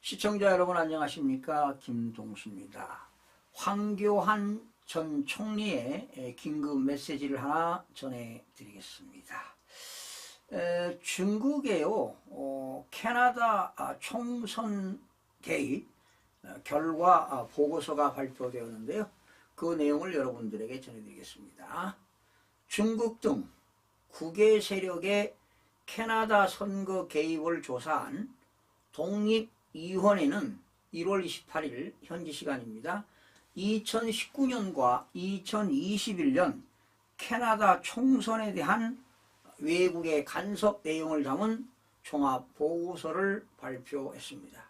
시청자 여러분 안녕하십니까? 김동수입니다. 황교안 전 총리의 긴급 메시지를 하나 전해드리겠습니다. 중국에요, 캐나다 총선 개입 결과 보고서가 발표되었는데요. 그 내용을 여러분들에게 전해드리겠습니다. 중국 등 9개 세력의 캐나다 선거 개입을 조사한 독립위원회는 1월 28일 현지 시간입니다. 2019년과 2021년 캐나다 총선에 대한 외국의 간섭 내용을 담은 종합보고서를 발표했습니다.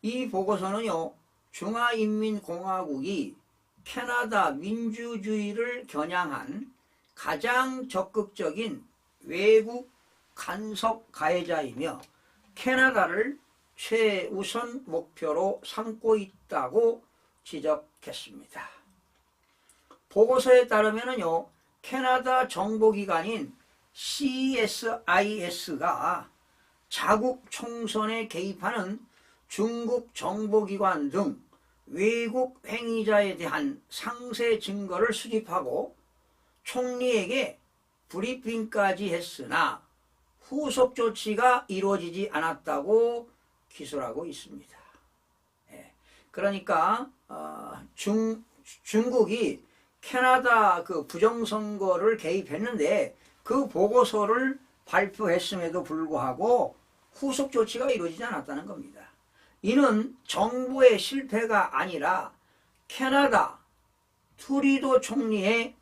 이 보고서는요, 중화인민공화국이 캐나다 민주주의를 겨냥한 가장 적극적인 외국 간섭 가해자이며 캐나다를 최우선 목표로 삼고 있다고 지적했습니다. 보고서에 따르면요, 캐나다 정보기관인 CSIS가 자국 총선에 개입하는 중국 정보기관 등 외국 행위자에 대한 상세 증거를 수집하고 총리에게 브리핑까지 했으나 후속 조치가 이루어지지 않았다고 기술하고 있습니다. 그러니까 중국이 캐나다 그 부정선거를 개입했는데 그 보고서를 발표했음에도 불구하고 후속 조치가 이루어지지 않았다는 겁니다. 이는 정부의 실패가 아니라 캐나다 트루도 총리의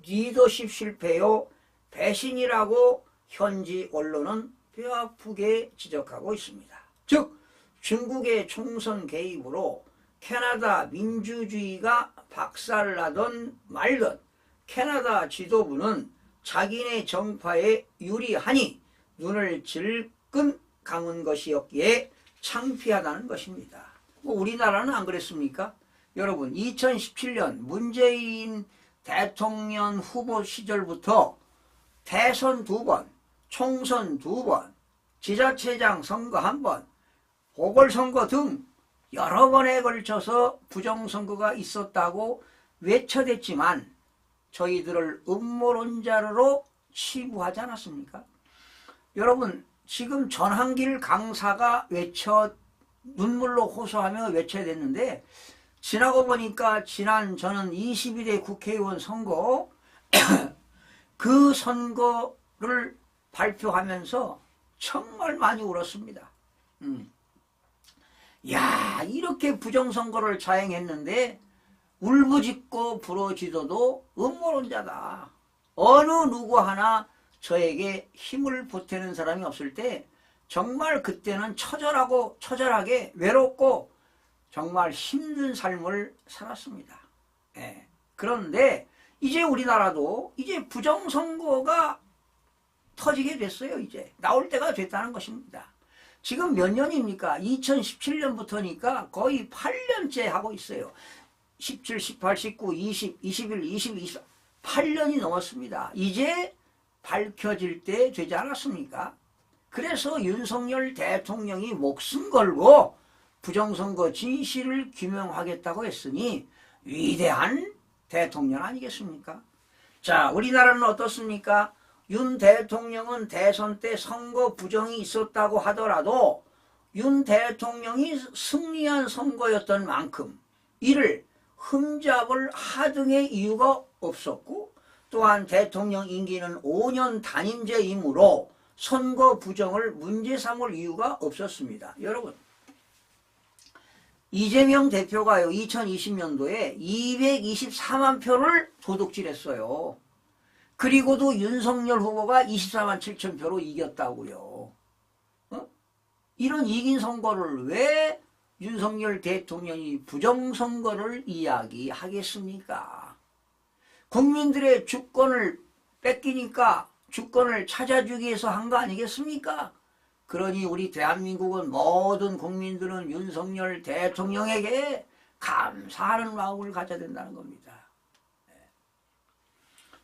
리더십 실패요 배신이라고 현지 언론은 뼈아프게 지적하고 있습니다. 즉 중국의 총선 개입으로 캐나다 민주주의가 박살나던 말던 캐나다 지도부는 자기네 정파에 유리하니 눈을 질끈 감은 것이었기에 창피하다는 것입니다. 우리나라는 안 그랬습니까? 여러분 2017년 문재인 대통령 후보 시절부터 대선 2번, 총선 2번, 지자체장 선거 1번, 보궐선거 등 여러 번에 걸쳐서 부정선거가 있었다고 외쳐댔지만 저희들을 음모론자로 치부하지 않았습니까? 여러분 지금 전한길 강사가 눈물로 호소하며 외쳐댔는데 지나고 보니까 저는 22대 국회의원 선거 그 선거를 발표하면서 정말 많이 울었습니다. 야, 이렇게 부정선거를 자행했는데 울부짖고 부러지도도 음모론자다. 어느 누구 하나 저에게 힘을 보태는 사람이 없을 때 정말 그때는 처절하게 외롭고 정말 힘든 삶을 살았습니다. 그런데 이제 우리나라도 이제 부정선거가 터지게 됐어요. 이제 나올 때가 됐다는 것입니다. 지금 몇 년입니까? 2017년부터니까 거의 8년째 하고 있어요. 17, 18, 19, 20, 21, 22, 24 8년이 넘었습니다. 이제 밝혀질 때 되지 않았습니까? 그래서 윤석열 대통령이 목숨 걸고 부정선거 진실을 규명하겠다고 했으니 위대한 대통령 아니겠습니까? 자, 우리나라는 어떻습니까? 윤 대통령은 대선 때 선거 부정이 있었다고 하더라도 윤 대통령이 승리한 선거였던 만큼 이를 흠잡을 하등의 이유가 없었고 또한 대통령 임기는 5년 단임제이므로 선거 부정을 문제 삼을 이유가 없었습니다. 여러분 이재명 대표가요 2020년도에 224만 표를 도둑질했어요. 그리고도 윤석열 후보가 24만 7천 표로 이겼다고요. 이런 이긴 선거를 왜 윤석열 대통령이 부정선거를 이야기하겠습니까? 국민들의 주권을 뺏기니까 주권을 찾아주기 위해서 한 거 아니겠습니까? 그러니 우리 대한민국은 모든 국민들은 윤석열 대통령에게 감사하는 마음을 가져야 된다는 겁니다.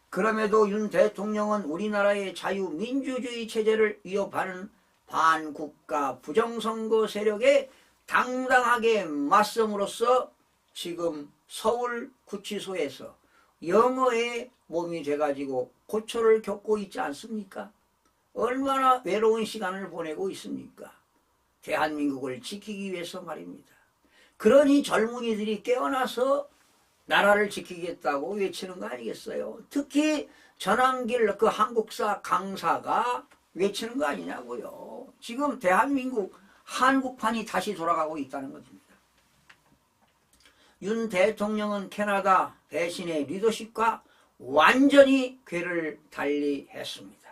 그럼에도 윤 대통령은 우리나라의 자유민주주의 체제를 위협하는 반국가 부정선거 세력의 당당하게 맞섬으로써 지금 서울구치소에서 영어의 몸이 돼가지고 고초를 겪고 있지 않습니까? 얼마나 외로운 시간을 보내고 있습니까? 대한민국을 지키기 위해서 말입니다. 그러니 젊은이들이 깨어나서 나라를 지키겠다고 외치는 거 아니겠어요? 특히 전한길 그 한국사 강사가 외치는 거 아니냐고요. 지금 대한민국 한국판이 다시 돌아가고 있다는 것입니다. 윤 대통령은 캐나다 배신의 리더십과 완전히 궤를 달리했습니다.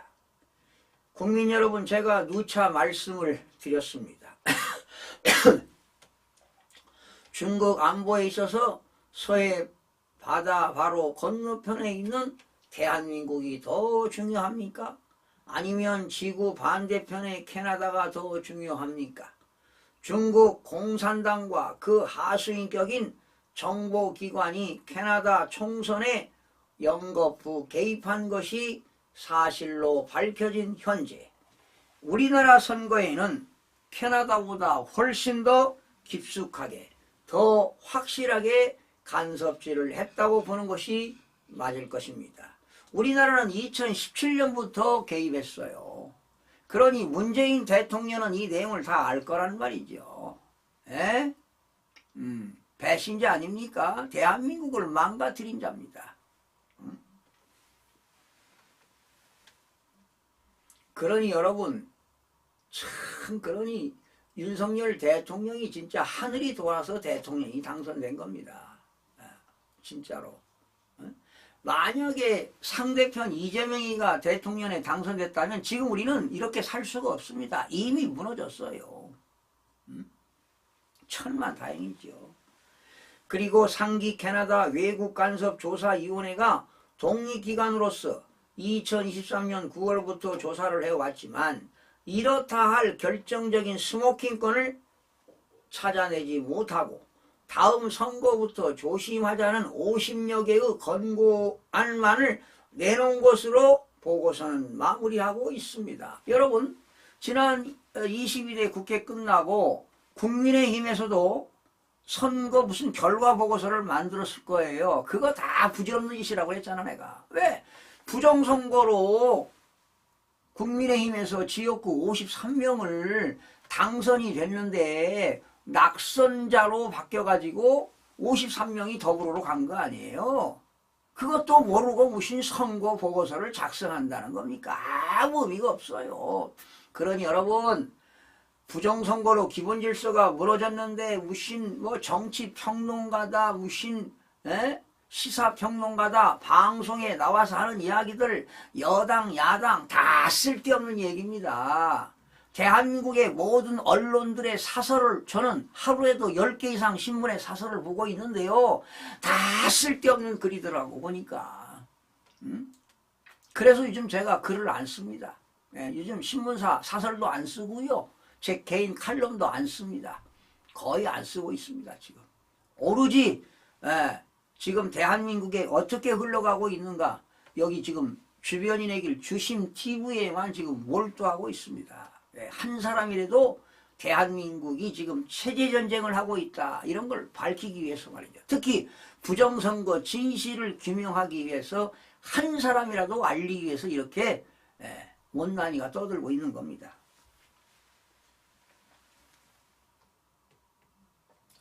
국민 여러분, 제가 누차 말씀을 드렸습니다. 중국 안보에 있어서 서해 바다 바로 건너편에 있는 대한민국이 더 중요합니까? 아니면 지구 반대편의 캐나다가 더 중요합니까? 중국 공산당과 그 하수인격인 정보기관이 캐나다 총선에 연거푸 개입한 것이 사실로 밝혀진 현재 우리나라 선거에는 캐나다보다 훨씬 더 깊숙하게 더 확실하게 간섭질을 했다고 보는 것이 맞을 것입니다. 우리나라는 2017년부터 개입했어요. 그러니 문재인 대통령은 이 내용을 다 알 거란 말이죠. 에? 배신자 아닙니까? 대한민국을 망가뜨린 자입니다. 그러니 여러분, 참 그러니 윤석열 대통령이 진짜 하늘이 도와서 대통령이 당선된 겁니다. 진짜로. 만약에 상대편 이재명이가 대통령에 당선됐다면 지금 우리는 이렇게 살 수가 없습니다. 이미 무너졌어요. 천만다행이죠. 그리고 상기 캐나다 외국간섭조사위원회가 독립기관으로서 2023년 9월부터 조사를 해왔지만 이렇다 할 결정적인 스모킹건을 찾아내지 못하고 다음 선거부터 조심하자는 50여 개의 권고안만을 내놓은 것으로 보고서는 마무리하고 있습니다. 여러분, 지난 22대 국회 끝나고 국민의힘에서도 선거 무슨 결과 보고서를 만들었을 거예요. 그거 다 부질없는 짓이라고 했잖아 내가. 왜? 부정선거로 국민의힘에서 지역구 53명을 당선이 됐는데 낙선자로 바뀌어가지고 53명이 더불어로 간 거 아니에요. 그것도 모르고 무슨 선거 보고서를 작성한다는 겁니까? 아무 의미가 없어요. 그러니 여러분, 부정선거로 기본질서가 무너졌는데 무슨 뭐 정치평론가다 무슨 시사평론가다 방송에 나와서 하는 이야기들 여당 야당 다 쓸데없는 얘기입니다. 대한민국의 모든 언론들의 사설을 저는 하루에도 10개 이상 신문의 사설을 보고 있는데요. 다 쓸데없는 글이더라고 보니까. 그래서 요즘 제가 글을 안 씁니다. 요즘 신문사 사설도 안 쓰고요. 제 개인 칼럼도 안 씁니다. 거의 안 쓰고 있습니다. 지금 오로지 지금 대한민국에 어떻게 흘러가고 있는가 여기 지금 주변인의 길 주심 TV에만 지금 몰두하고 있습니다. 한 사람이라도 대한민국이 지금 체제전쟁을 하고 있다 이런 걸 밝히기 위해서 말이죠. 특히 부정선거 진실을 규명하기 위해서 한 사람이라도 알리기 위해서 이렇게 못난이가 떠들고 있는 겁니다.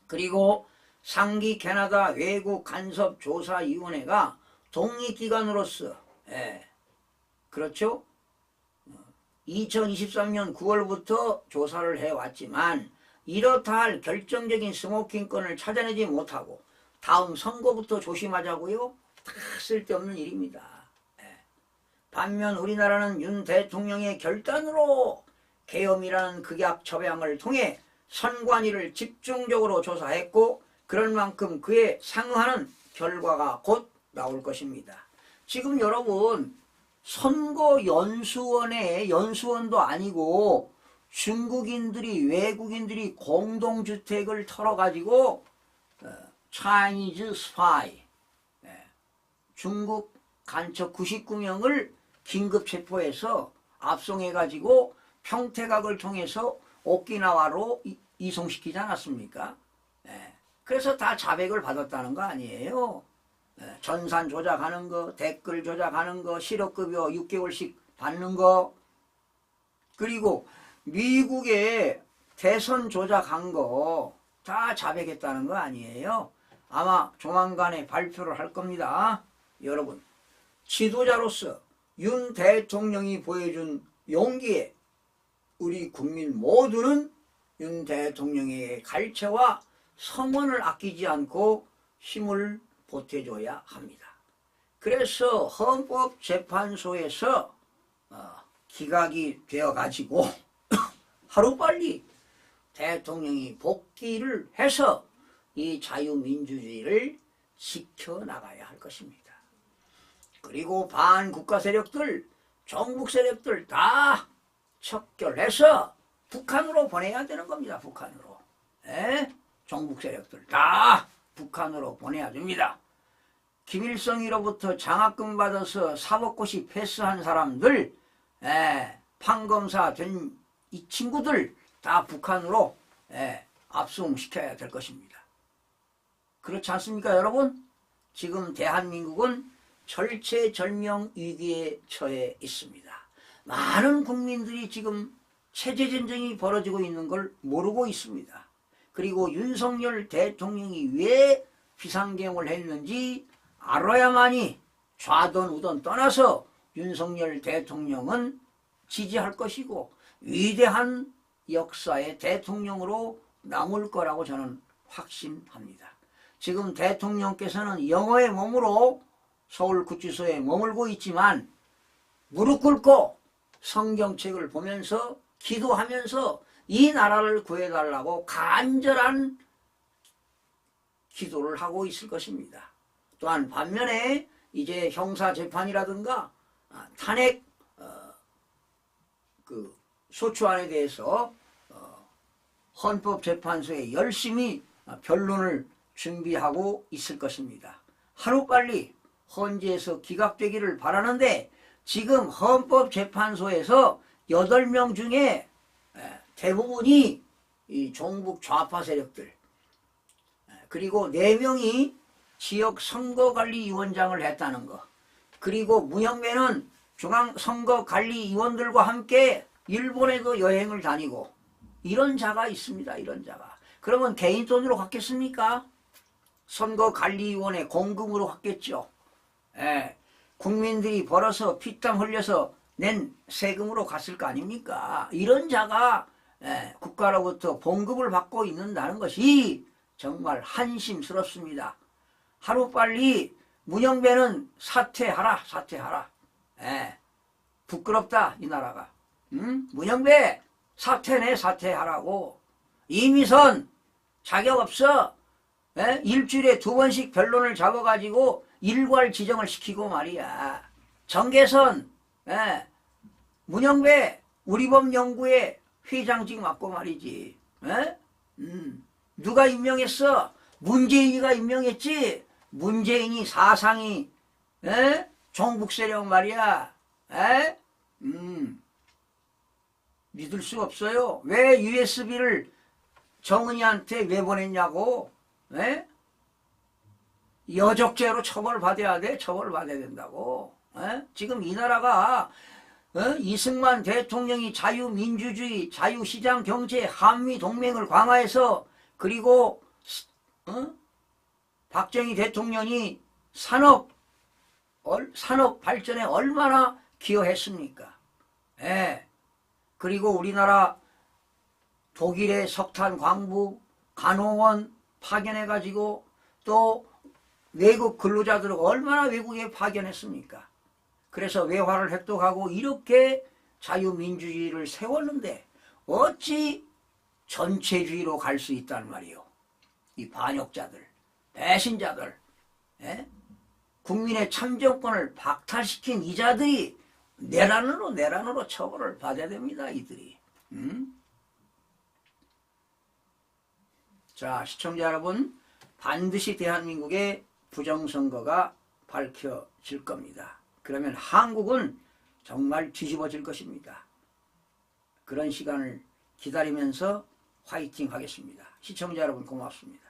그리고 상기 캐나다 외국간섭조사위원회가 독립기관으로서 그렇죠? 2023년 9월부터 조사를 해왔지만 이렇다 할 결정적인 스모킹건을 찾아내지 못하고 다음 선거부터 조심하자고요? 다 쓸데없는 일입니다. 반면 우리나라는 윤 대통령의 결단으로 계엄이라는 극약 처방을 통해 선관위를 집중적으로 조사했고 그럴 만큼 그에 상응하는 결과가 곧 나올 것입니다. 지금 여러분 선거연수원의 연수원도 아니고 중국인들이 외국인들이 공동주택을 털어가지고 Chinese Spy 중국 간첩 99명을 긴급 체포해서 압송해가지고 평택학을 통해서 오키나와로 이송시키지 않았습니까? 예. 그래서 다 자백을 받았다는 거 아니에요. 예. 전산 조작하는 거, 댓글 조작하는 거, 실업급여 6개월씩 받는 거, 그리고 미국의 대선 조작한 거 다 자백했다는 거 아니에요. 아마 조만간에 발표를 할 겁니다. 여러분, 지도자로서 윤 대통령이 보여준 용기에 우리 국민 모두는 윤 대통령의 갈채와 성원을 아끼지 않고 힘을 보태줘야 합니다. 그래서 헌법재판소에서 기각이 되어가지고 하루빨리 대통령이 복귀를 해서 이 자유민주주의를 지켜나가야 할 것입니다. 그리고 반국가 세력들, 정북 세력들 다 척결해서 북한으로 보내야 되는 겁니다. 북한으로. 예? 정북 세력들 다 북한으로 보내야 됩니다. 김일성으로부터 장학금 받아서 사법고시 패스한 사람들, 판검사 된 이 친구들 다 북한으로 압송시켜야 될 것입니다. 그렇지 않습니까, 여러분? 지금 대한민국은 절체절명 위기에 처해 있습니다. 많은 국민들이 지금 체제전쟁이 벌어지고 있는 걸 모르고 있습니다. 그리고 윤석열 대통령이 왜 비상경을 했는지 알아야만이 좌든 우든 떠나서 윤석열 대통령은 지지할 것이고 위대한 역사의 대통령으로 남을 거라고 저는 확신합니다. 지금 대통령께서는 영어의 몸으로 서울구치소에 머물고 있지만 무릎 꿇고 성경책을 보면서 기도하면서 이 나라를 구해달라고 간절한 기도를 하고 있을 것입니다. 또한 반면에 이제 형사재판이라든가 탄핵 소추안에 대해서 헌법재판소에 열심히 변론을 준비하고 있을 것입니다. 하루빨리 헌재에서 기각되기를 바라는데 지금 헌법재판소에서 8명 중에 대부분이 이 종북 좌파 세력들, 그리고 4명이 지역 선거관리위원장을 했다는 거, 그리고 문영배는 중앙선거관리위원들과 함께 일본에도 여행을 다니고 이런 자가 있습니다. 이런 자가. 그러면 개인 돈으로 갔겠습니까? 선거관리위원회 공금으로 갔겠죠. 국민들이 벌어서 피땀 흘려서 낸 세금으로 갔을 거 아닙니까? 이런 자가 국가로부터 봉급을 받고 있는다는 것이 정말 한심스럽습니다. 하루빨리 문영배는 사퇴하라. 부끄럽다 이 나라가. 문영배 사퇴네, 사퇴하라고. 이미선 자격 없어. 일주일에 2번씩 변론을 잡아가지고 일괄 지정을 시키고 말이야. 정계선 문영배 우리법연구회 회장직 맡고 말이지. 누가 임명했어? 문재인이가 임명했지. 문재인이 사상이 종북세력 말이야. 믿을 수 없어요. 왜 USB를 정은이한테 왜 보냈냐고. 여적죄로 처벌받아야 돼. 처벌받아야 된다고. 지금 이 나라가 이승만 대통령이 자유민주주의, 자유시장 경제, 한미동맹을 강화해서, 그리고 박정희 대통령이 산업 발전에 얼마나 기여했습니까? 그리고 우리나라 독일의 석탄 광부, 간호원 파견해가지고 또 외국 근로자들을 얼마나 외국에 파견했습니까? 그래서 외화를 획득하고 이렇게 자유민주주의를 세웠는데 어찌 전체주의로 갈 수 있단 말이요. 이 반역자들, 배신자들, 국민의 참정권을 박탈시킨 이자들이 내란으로 처벌을 받아야 됩니다. 이들이. 자, 시청자 여러분, 반드시 대한민국의 부정선거가 밝혀질 겁니다. 그러면 한국은 정말 뒤집어질 것입니다. 그런 시간을 기다리면서 화이팅 하겠습니다. 시청자 여러분 고맙습니다.